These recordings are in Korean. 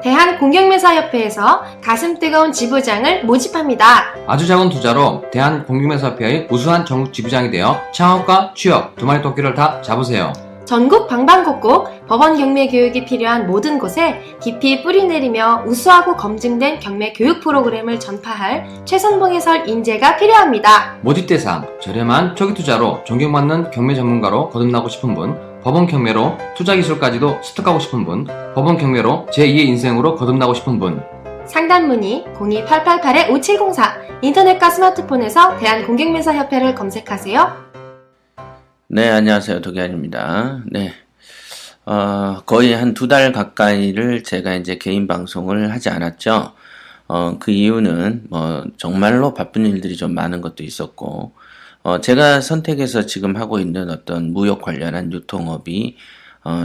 대한공경매사협회에서 가슴 뜨거운 지부장을 모집합니다. 아주 작은 투자로 대한공경매사협회의 우수한 전국 지부장이 되어 창업과 취업 두 마리 토끼를 다 잡으세요. 전국 방방곡곡 법원 경매 교육이 필요한 모든 곳에 깊이 뿌리내리며 우수하고 검증된 경매 교육 프로그램을 전파할 최선봉 해설 인재가 필요합니다. 모집 대상, 저렴한 초기 투자로 존경받는 경매 전문가로 거듭나고 싶은 분, 법원 경매로 투자 기술까지도 습득하고 싶은 분, 법원 경매로 제2의 인생으로 거듭나고 싶은 분. 상담 문의 02-888-5704 인터넷과 스마트폰에서 대한공경매사협회를 검색하세요. 네, 안녕하세요. 도기환입니다. 네. 거의 한 2달 가까이를 제가 이제 개인 방송을 하지 않았죠. 그 이유는 정말로 바쁜 일들이 좀 많은 것도 있었고, 제가 선택해서 지금 하고 있는 어떤 무역 관련한 유통업이,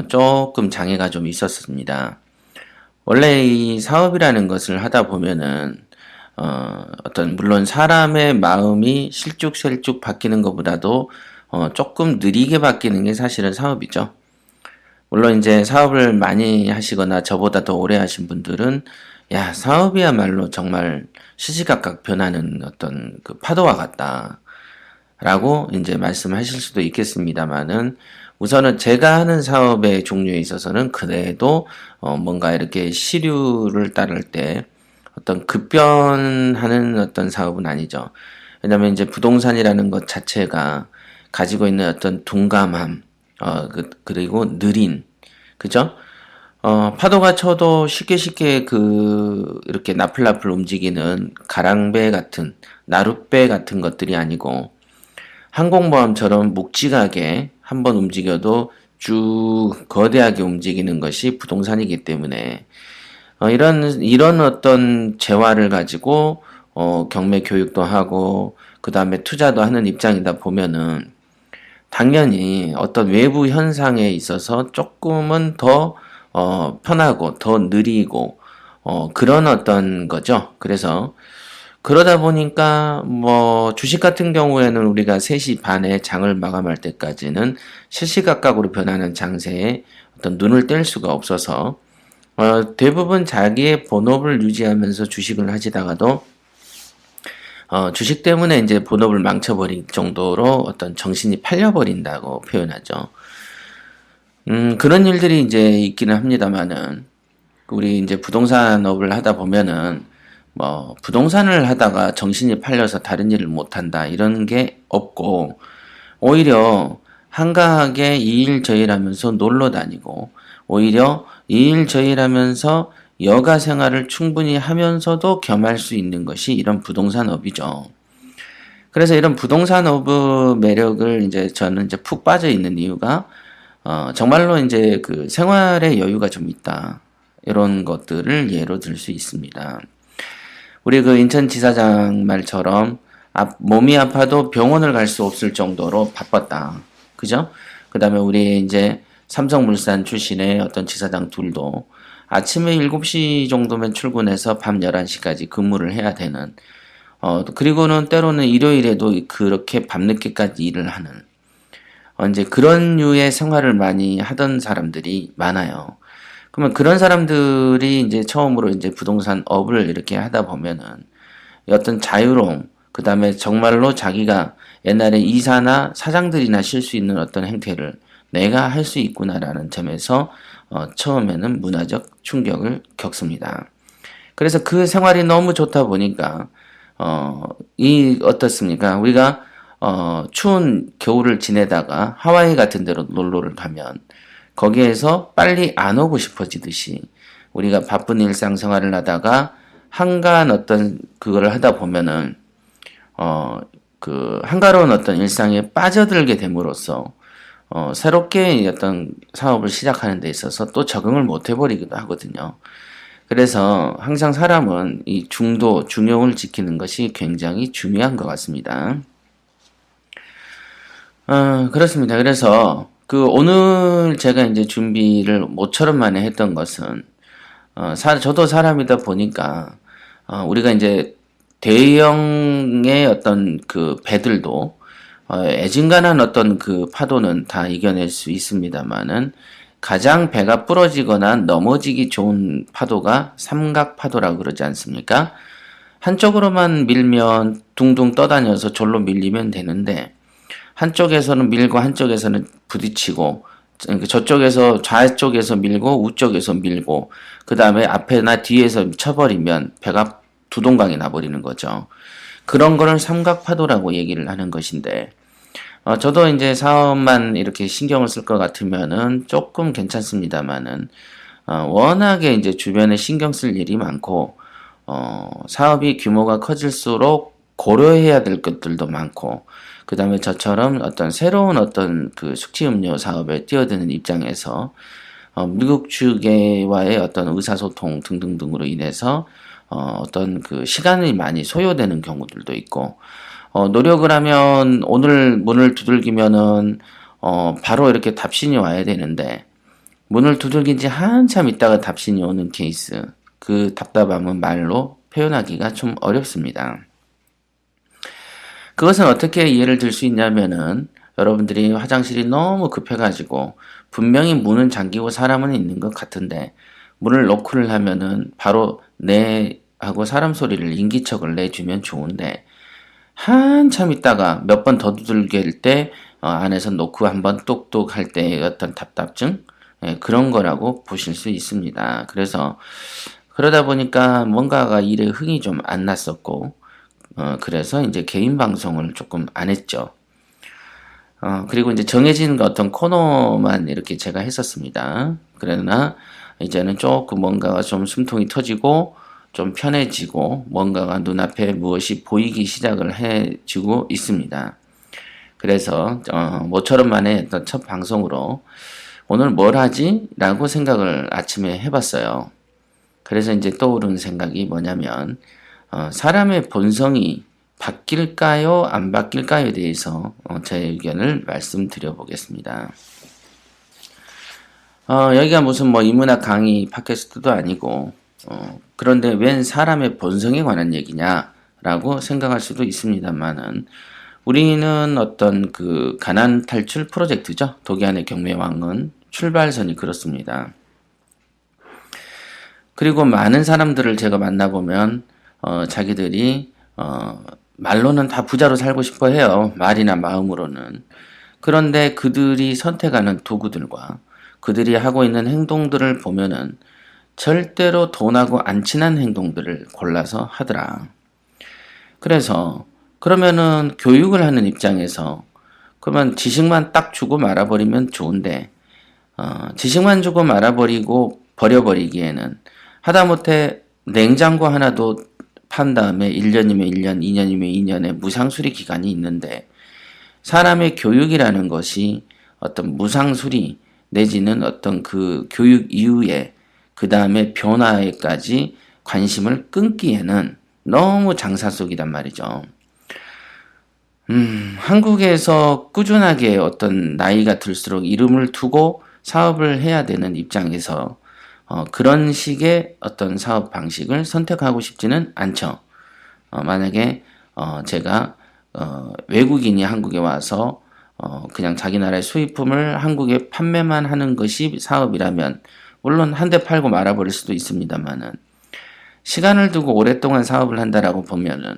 조금 장애가 좀 있었습니다. 원래 이 사업이라는 것을 하다 보면은, 물론 사람의 마음이 실쭉셀쭉 바뀌는 것보다도 조금 느리게 바뀌는 게 사실은 사업이죠. 물론 이제 사업을 많이 하시거나 저보다 더 오래 하신 분들은 야, 사업이야말로 정말 시시각각 변하는 어떤 그 파도와 같다 라고 이제 말씀하실 수도 있겠습니다만은 우선은 제가 하는 사업의 종류에 있어서는 그래도 뭔가 이렇게 시류를 따를 때 어떤 급변하는 어떤 사업은 아니죠. 왜냐면 이제 부동산이라는 것 자체가 가지고 있는 어떤 둔감함, 그리고 느린, 그죠? 파도가 쳐도 쉽게 이렇게 나풀나풀 움직이는 가랑배 같은, 나룻배 같은 것들이 아니고, 항공모함처럼 묵직하게 한번 움직여도 쭉 거대하게 움직이는 것이 부동산이기 때문에, 이런 어떤 재화를 가지고, 경매 교육도 하고, 그 다음에 투자도 하는 입장이다 보면은, 당연히 어떤 외부 현상에 있어서 조금은 더 편하고 더 느리고 그런 어떤 거죠. 그래서 그러다 보니까 주식 같은 경우에는 우리가 3시 반에 장을 마감할 때까지는 실시각각으로 변하는 장세에 어떤 눈을 뗄 수가 없어서 대부분 자기의 본업을 유지하면서 주식을 하시다가도 주식 때문에 이제 본업을 망쳐버릴 정도로 어떤 정신이 팔려버린다고 표현하죠. 그런 일들이 이제 있기는 합니다만은, 우리 이제 부동산업을 하다 보면은, 부동산을 하다가 정신이 팔려서 다른 일을 못한다, 이런 게 없고, 오히려 한가하게 이 일 저 일 하면서 놀러 다니고, 오히려 이 일 저 일 하면서 여가 생활을 충분히 하면서도 겸할 수 있는 것이 이런 부동산업이죠. 그래서 이런 부동산업의 매력을 이제 저는 이제 푹 빠져 있는 이유가, 정말로 이제 그 생활의 여유가 좀 있다. 이런 것들을 예로 들 수 있습니다. 우리 그 인천지사장 말처럼 몸이 아파도 병원을 갈 수 없을 정도로 바빴다. 그죠? 그 다음에 우리 이제 삼성물산 출신의 어떤 지사장 둘도 아침에 7시 정도면 출근해서 밤 11시까지 근무를 해야 되는, 그리고는 때로는 일요일에도 그렇게 밤늦게까지 일을 하는, 이제 그런 류의 생활을 많이 하던 사람들이 많아요. 그러면 그런 사람들이 이제 처음으로 이제 부동산 업을 이렇게 하다 보면은 어떤 자유로움, 그 다음에 정말로 자기가 옛날에 이사나 사장들이나 쉴 수 있는 어떤 행태를 내가 할 수 있구나라는 점에서 처음에는 문화적 충격을 겪습니다. 그래서 그 생활이 너무 좋다 보니까 어떻습니까? 우리가 추운 겨울을 지내다가 하와이 같은 데로 놀러를 가면 거기에서 빨리 안 오고 싶어지듯이 우리가 바쁜 일상생활을 하다가 한가한 어떤 그거를 하다 보면은 그 한가로운 어떤 일상에 빠져들게 됨으로써 새롭게 어떤 사업을 시작하는 데 있어서 또 적응을 못 해버리기도 하거든요. 그래서 항상 사람은 이 중도, 중용을 지키는 것이 굉장히 중요한 것 같습니다. 그렇습니다. 그래서 오늘 제가 이제 준비를 모처럼 만에 했던 것은, 저도 사람이다 보니까, 우리가 이제 대형의 어떤 그 배들도 애진간한 어떤 그 파도는 다 이겨낼 수 있습니다만은 가장 배가 부러지거나 넘어지기 좋은 파도가 삼각파도라고 그러지 않습니까? 한쪽으로만 밀면 둥둥 떠다녀서 절로 밀리면 되는데 한쪽에서는 밀고 한쪽에서는 부딪히고 저쪽에서 좌쪽에서 밀고 우쪽에서 밀고 그 다음에 앞에나 뒤에서 쳐버리면 배가 두동강이 나버리는 거죠. 그런 거를 삼각파도라고 얘기를 하는 것인데 저도 이제 사업만 이렇게 신경을 쓸 것 같으면은 조금 괜찮습니다만은 워낙에 이제 주변에 신경 쓸 일이 많고 사업이 규모가 커질수록 고려해야 될 것들도 많고 그 다음에 저처럼 어떤 새로운 어떤 그 숙취음료 사업에 뛰어드는 입장에서 미국 측과의 어떤 의사소통 등등등으로 인해서 어떤 그 시간이 많이 소요되는 경우들도 있고 노력을 하면 오늘 문을 두들기면은 바로 이렇게 답신이 와야 되는데 문을 두들긴 지 한참 있다가 답신이 오는 케이스 그 답답함은 말로 표현하기가 좀 어렵습니다. 그것은 어떻게 이해를 들 수 있냐면은 여러분들이 화장실이 너무 급해가지고 분명히 문은 잠기고 사람은 있는 것 같은데 문을 노크를 하면은 바로 네 하고 사람 소리를 인기척을 내주면 좋은데 한참 있다가 몇 번 더 두들길 때 안에서 노크 한번 뚝뚝 할 때의 어떤 답답증 그런 거라고 보실 수 있습니다. 그래서 그러다 보니까 뭔가가 일에 흥이 좀 안 났었고 그래서 이제 개인 방송을 조금 안 했죠. 그리고 이제 정해진 어떤 코너만 이렇게 제가 했었습니다. 그러나 이제는 조금 뭔가가 좀 숨통이 터지고 좀 편해지고 뭔가가 눈앞에 무엇이 보이기 시작을 해주고 있습니다. 그래서 모처럼 만에 어떤 첫 방송으로 오늘 뭘 하지? 라고 생각을 아침에 해봤어요. 그래서 이제 떠오른 생각이 뭐냐면 사람의 본성이 바뀔까요? 안 바뀔까요에 대해서 제 의견을 말씀드려 보겠습니다. 여기가 무슨 뭐 인문학 강의 팟캐스트도 아니고 그런데 웬 사람의 본성에 관한 얘기냐라고 생각할 수도 있습니다만은 우리는 어떤 그 가난 탈출 프로젝트죠. 독일의 경매왕은 출발선이 그렇습니다. 그리고 많은 사람들을 제가 만나보면 자기들이 말로는 다 부자로 살고 싶어 해요. 말이나 마음으로는. 그런데 그들이 선택하는 도구들과 그들이 하고 있는 행동들을 보면은 절대로 돈하고 안 친한 행동들을 골라서 하더라. 그래서 그러면은 교육을 하는 입장에서 그러면 지식만 딱 주고 말아버리면 좋은데 지식만 주고 말아버리고 버려버리기에는 하다못해 냉장고 하나도 판 다음에 1년이면 1년, 2년이면 2년의 무상수리 기간이 있는데 사람의 교육이라는 것이 어떤 무상수리 내지는 어떤 그 교육 이후에 그 다음에 변화에까지 관심을 끊기에는 너무 장사 속이란 말이죠. 한국에서 꾸준하게 어떤 나이가 들수록 이름을 두고 사업을 해야 되는 입장에서 그런 식의 어떤 사업 방식을 선택하고 싶지는 않죠. 만약에 제가 외국인이 한국에 와서 그냥 자기 나라의 수입품을 한국에 판매만 하는 것이 사업이라면 물론 한 대 팔고 말아버릴 수도 있습니다만은 시간을 두고 오랫동안 사업을 한다라고 보면은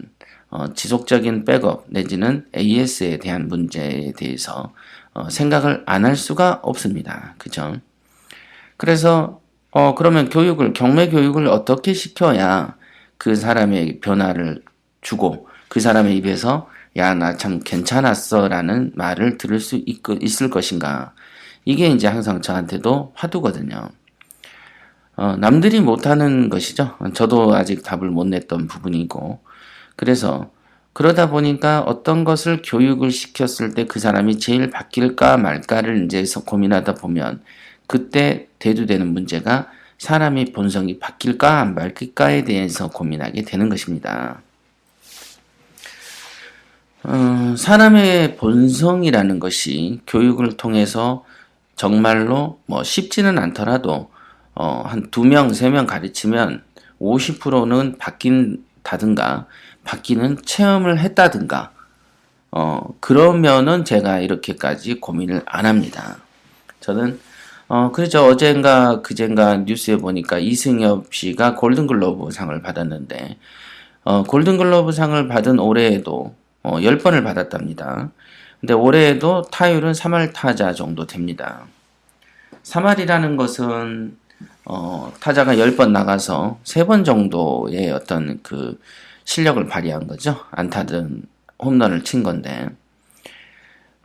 지속적인 백업 내지는 AS에 대한 문제에 대해서 생각을 안 할 수가 없습니다. 그죠? 그래서 그러면 경매 교육을 어떻게 시켜야 그 사람의 변화를 주고 그 사람의 입에서 야, 나 참 괜찮았어 라는 말을 들을 수 있을 것인가. 이게 이제 항상 저한테도 화두거든요. 남들이 못하는 것이죠. 저도 아직 답을 못 냈던 부분이고. 그래서 그러다 보니까 어떤 것을 교육을 시켰을 때 그 사람이 제일 바뀔까 말까를 이제 고민하다 보면 그때 대두되는 문제가 사람의 본성이 바뀔까 안 바뀔까에 대해서 고민하게 되는 것입니다. 사람의 본성이라는 것이 교육을 통해서 정말로 뭐 쉽지는 않더라도 한 2명, 3명 가르치면 50%는 바뀐다든가 바뀌는 체험을 했다든가 그러면은 제가 이렇게까지 고민을 안 합니다. 저는 그렇죠. 어젠가 그젠가 뉴스에 보니까 이승엽 씨가 골든글러브 상을 받았는데, 골든글러브 상을 받은 올해에도 10번을 받았답니다. 근데 올해에도 타율은 3할 타자 정도 됩니다. 3할이라는 것은 타자가 10번 나가서 3번 정도의 어떤 그 실력을 발휘한 거죠. 안타든 홈런을 친 건데,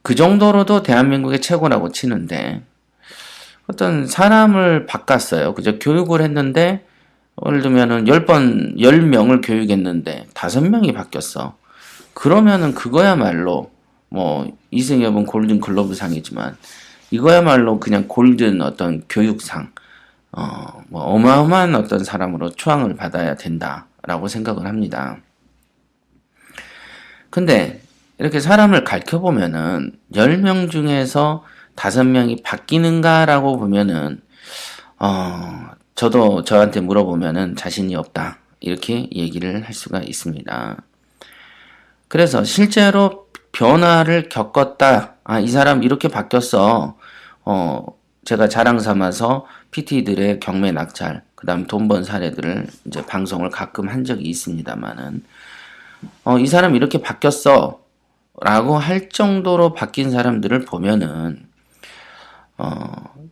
그 정도로도 대한민국의 최고라고 치는데, 어떤 사람을 바꿨어요. 그죠? 교육을 했는데, 예를 들면은 10명을 교육했는데 5명이 바뀌었어. 그러면은 그거야말로, 이승엽은 골든 글러브 상이지만, 이거야말로 그냥 골든 어떤 교육상, 어마어마한 어떤 사람으로 초항을 받아야 된다라고 생각을 합니다. 근데, 이렇게 사람을 가르쳐보면은 10명 중에서 5명이 바뀌는가라고 보면은 저도 저한테 물어보면은 자신이 없다 이렇게 얘기를 할 수가 있습니다. 그래서 실제로 변화를 겪었다. 이 사람 이렇게 바뀌었어. 제가 자랑 삼아서 PT들의 경매 낙찰, 그다음 돈 번 사례들을 이제 방송을 가끔 한 적이 있습니다만은 이 사람 이렇게 바뀌었어. 라고 할 정도로 바뀐 사람들을 보면은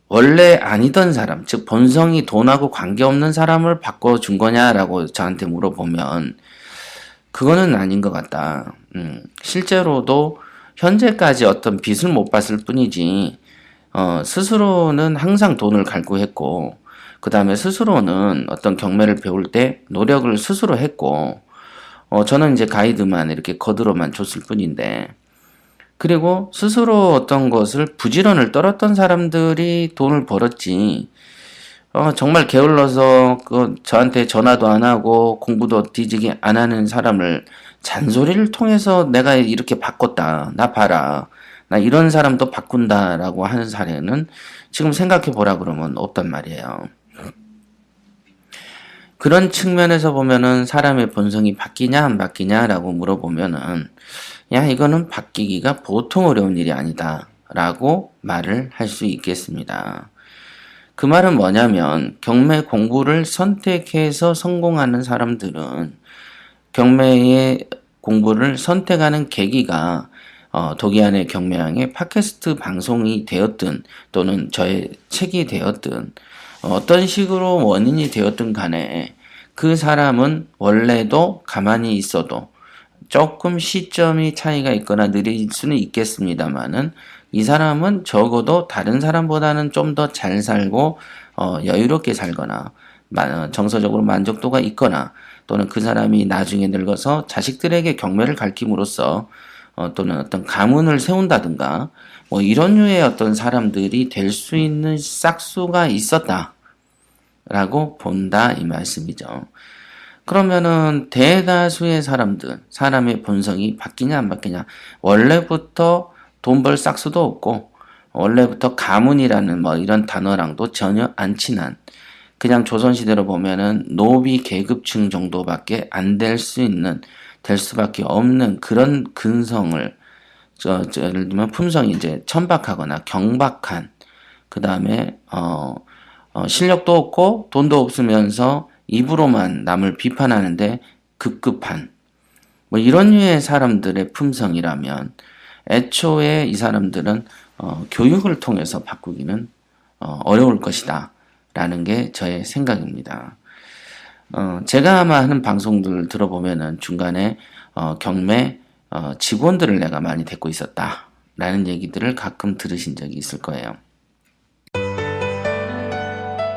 원래 아니던 사람, 즉 본성이 돈하고 관계없는 사람을 바꿔준 거냐라고 저한테 물어보면 그거는 아닌 것 같다. 실제로도 현재까지 어떤 빚을 못 봤을 뿐이지 스스로는 항상 돈을 갈구했고, 그 다음에 스스로는 어떤 경매를 배울 때 노력을 스스로 했고, 저는 이제 가이드만 이렇게 거들어만 줬을 뿐인데, 그리고 스스로 어떤 것을 부지런을 떨었던 사람들이 돈을 벌었지, 정말 게을러서 저한테 전화도 안 하고 공부도 뒤지게 안 하는 사람을 잔소리를 통해서 내가 이렇게 바꿨다, 나 봐라, 나 이런 사람도 바꾼다라고 하는 사례는 지금 생각해 보라 그러면 없단 말이에요. 그런 측면에서 보면은 사람의 본성이 바뀌냐 안 바뀌냐라고 물어보면은 이거는 바뀌기가 보통 어려운 일이 아니다 라고 말을 할 수 있겠습니다. 그 말은 뭐냐면 경매 공부를 선택해서 성공하는 사람들은 경매의 공부를 선택하는 계기가 도기안의 경매왕의 팟캐스트 방송이 되었든 또는 저의 책이 되었든 어떤 식으로 원인이 되었든 간에 그 사람은 원래도 가만히 있어도 조금 시점이 차이가 있거나 느릴 수는 있겠습니다만은 이 사람은 적어도 다른 사람보다는 좀 더 잘 살고 여유롭게 살거나 정서적으로 만족도가 있거나 또는 그 사람이 나중에 늙어서 자식들에게 경매를 가르침으로써 또는 어떤 가문을 세운다든가 이런 류의 어떤 사람들이 될 수 있는 싹수가 있었다 라고 본다 이 말씀이죠. 그러면은 대다수의 사람의 본성이 바뀌냐 안 바뀌냐, 원래부터 돈 벌 싹수도 없고 원래부터 가문이라는 이런 단어랑도 전혀 안 친한, 그냥 조선시대로 보면은 노비 계급층 정도밖에 안 될 수밖에 없는 그런 근성을 예를 들면 품성이 이제 천박하거나 경박한, 그 다음에 실력도 없고 돈도 없으면서 입으로만 남을 비판하는데 급급한 이런 류의 사람들의 품성이라면 애초에 이 사람들은 교육을 통해서 바꾸기는 어려울 것이다 라는 게 저의 생각입니다. 제가 아마 하는 방송들을 들어보면은 중간에 경매 직원들을 내가 많이 데리고 있었다 라는 얘기들을 가끔 들으신 적이 있을 거예요.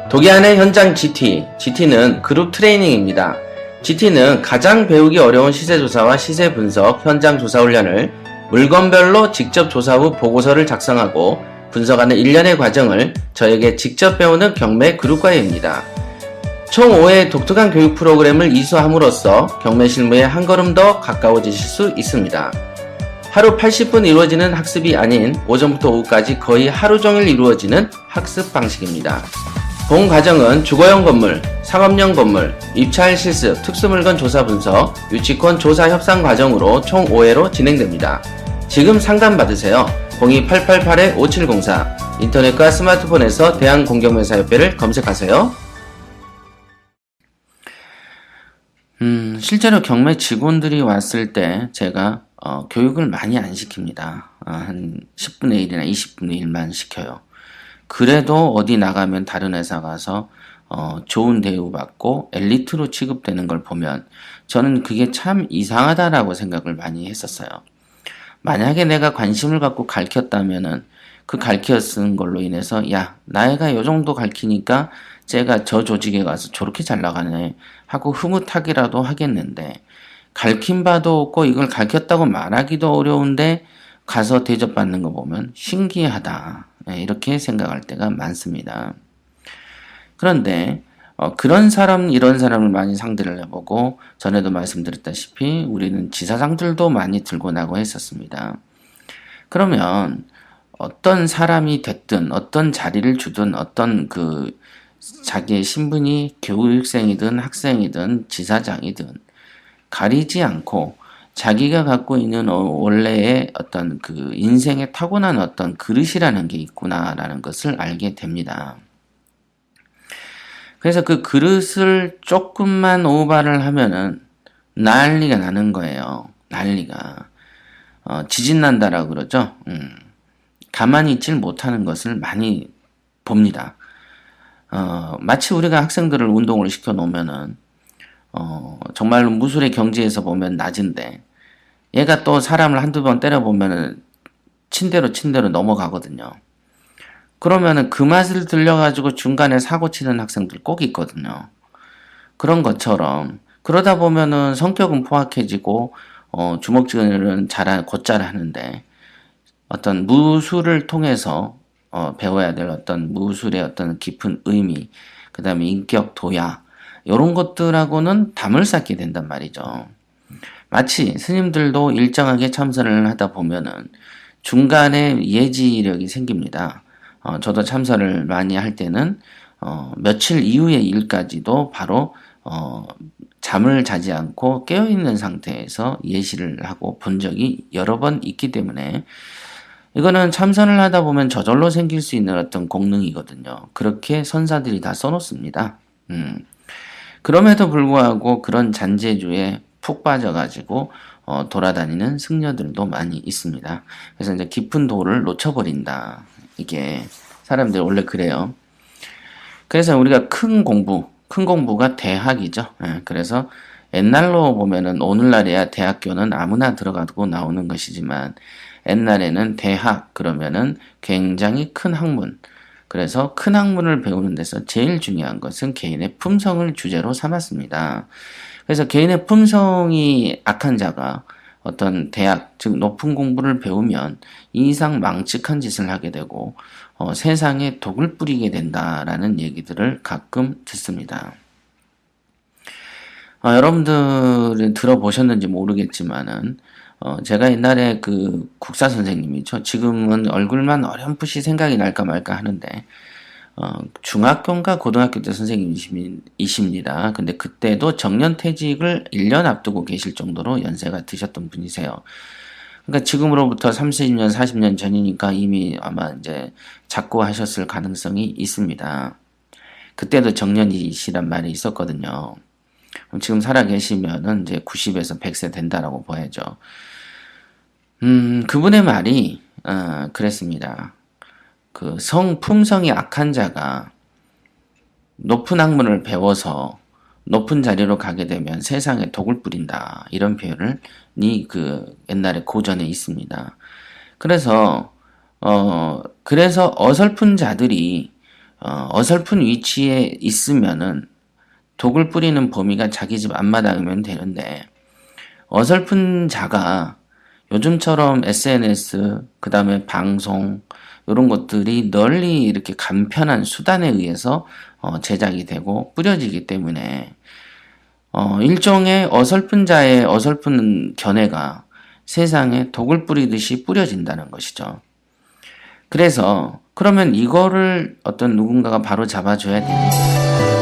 도기안의 현장 GT는 그룹 트레이닝입니다. GT는 가장 배우기 어려운 시세조사와 시세 분석, 현장 조사 훈련을 물건별로 직접 조사 후 보고서를 작성하고 분석하는 일련의 과정을 저에게 직접 배우는 경매 그룹과외입니다. 총 5회의 독특한 교육 프로그램을 이수함으로써 경매 실무에 한 걸음 더 가까워지실 수 있습니다. 하루 80분 이루어지는 학습이 아닌 오전부터 오후까지 거의 하루 종일 이루어지는 학습 방식입니다. 본 과정은 주거용 건물, 상업용 건물, 입찰 실습, 특수물건 조사 분석, 유치권 조사 협상 과정으로 총 5회로 진행됩니다. 지금 상담 받으세요. 02-888-5704 인터넷과 스마트폰에서 대한공경매사협회를 검색하세요. 실제로 경매 직원들이 왔을 때 제가 교육을 많이 안 시킵니다. 한 10분의 1이나 20분의 1만 시켜요. 그래도 어디 나가면 다른 회사 가서 좋은 대우받고 엘리트로 취급되는 걸 보면 저는 그게 참 이상하다라고 생각을 많이 했었어요. 만약에 내가 관심을 갖고 가르쳤다면은 그 가르쳤은 걸로 인해서 야, 나이가 요 정도 가르치니까 쟤가 저 조직에 가서 저렇게 잘 나가네 하고 흐뭇하기라도 하겠는데, 가르친 바도 없고 이걸 가르쳤다고 말하기도 어려운데 가서 대접받는 거 보면 신기하다, 이렇게 생각할 때가 많습니다. 그런데 그런 사람 이런 사람을 많이 상대를 해보고, 전에도 말씀드렸다시피 우리는 지사장들도 많이 들고 나고 했었습니다. 그러면 어떤 사람이 됐든 어떤 자리를 주든 어떤 자기의 신분이 교육생이든 학생이든 지사장이든 가리지 않고 자기가 갖고 있는 원래의 어떤 인생에 타고난 어떤 그릇이라는 게 있구나라는 것을 알게 됩니다. 그래서 그 그릇을 조금만 오바를 하면은 난리가 나는 거예요. 난리가. 지진 난다라고 그러죠. 가만히 있질 못하는 것을 많이 봅니다. 마치 우리가 학생들을 운동을 시켜 놓으면은 정말 무술의 경지에서 보면 낮은데 얘가 또 사람을 한두 번 때려보면은 친대로 넘어가거든요. 그러면은 그 맛을 들려가지고 중간에 사고 치는 학생들 꼭 있거든요. 그런 것처럼 그러다 보면은 성격은 포악해지고 주먹질은 곧잘 하는데, 어떤 무술을 통해서 배워야 될 어떤 무술의 어떤 깊은 의미, 그 다음에 인격 도야, 이런 것들하고는 담을 쌓게 된단 말이죠. 마치 스님들도 일정하게 참선을 하다 보면은 중간에 예지력이 생깁니다. 저도 참선을 많이 할 때는 며칠 이후의 일까지도 바로 잠을 자지 않고 깨어있는 상태에서 예시를 하고 본 적이 여러 번 있기 때문에, 이거는 참선을 하다 보면 저절로 생길 수 있는 어떤 공능이거든요. 그렇게 선사들이 다 써놓습니다. 그럼에도 불구하고 그런 잔재주에 푹 빠져가지고 돌아다니는 승려들도 많이 있습니다. 그래서 이제 깊은 도를 놓쳐버린다. 이게 사람들 원래 그래요. 그래서 우리가 큰 공부가 대학이죠. 그래서 옛날로 보면은 오늘날에야 대학교는 아무나 들어가고 나오는 것이지만, 옛날에는 대학 그러면은 굉장히 큰 학문, 그래서 큰 학문을 배우는 데서 제일 중요한 것은 개인의 품성을 주제로 삼았습니다. 그래서 개인의 품성이 악한 자가 어떤 대학, 즉 높은 공부를 배우면 이 이상 망측한 짓을 하게 되고 세상에 독을 뿌리게 된다라는 얘기들을 가끔 듣습니다. 여러분들은 들어보셨는지 모르겠지만은 제가 옛날에 국사 선생님이죠. 지금은 얼굴만 어렴풋이 생각이 날까 말까 하는데 중학교인가 고등학교 때 선생님이십니다. 근데 그때도 정년퇴직을 1년 앞두고 계실 정도로 연세가 드셨던 분이세요. 그러니까 지금으로부터 30년, 40년 전이니까 이미 아마 이제 작고하셨을 가능성이 있습니다. 그때도 정년이시란 말이 있었거든요. 지금 살아 계시면은 이제 90에서 100세 된다라고 봐야죠. 그분의 말이 그랬습니다. 품성이 악한 자가 높은 학문을 배워서 높은 자리로 가게 되면 세상에 독을 뿌린다, 이런 표현을 옛날에 고전에 있습니다. 그래서 어설픈 자들이 어설픈 위치에 있으면은 독을 뿌리는 범위가 자기 집 앞마당이면 되는데, 어설픈 자가 요즘처럼 SNS, 그 다음에 방송, 이런 것들이 널리 이렇게 간편한 수단에 의해서 제작이 되고 뿌려지기 때문에 일종의 어설픈 자의 어설픈 견해가 세상에 독을 뿌리듯이 뿌려진다는 것이죠. 그래서 그러면 이거를 어떤 누군가가 바로 잡아줘야 됩니다.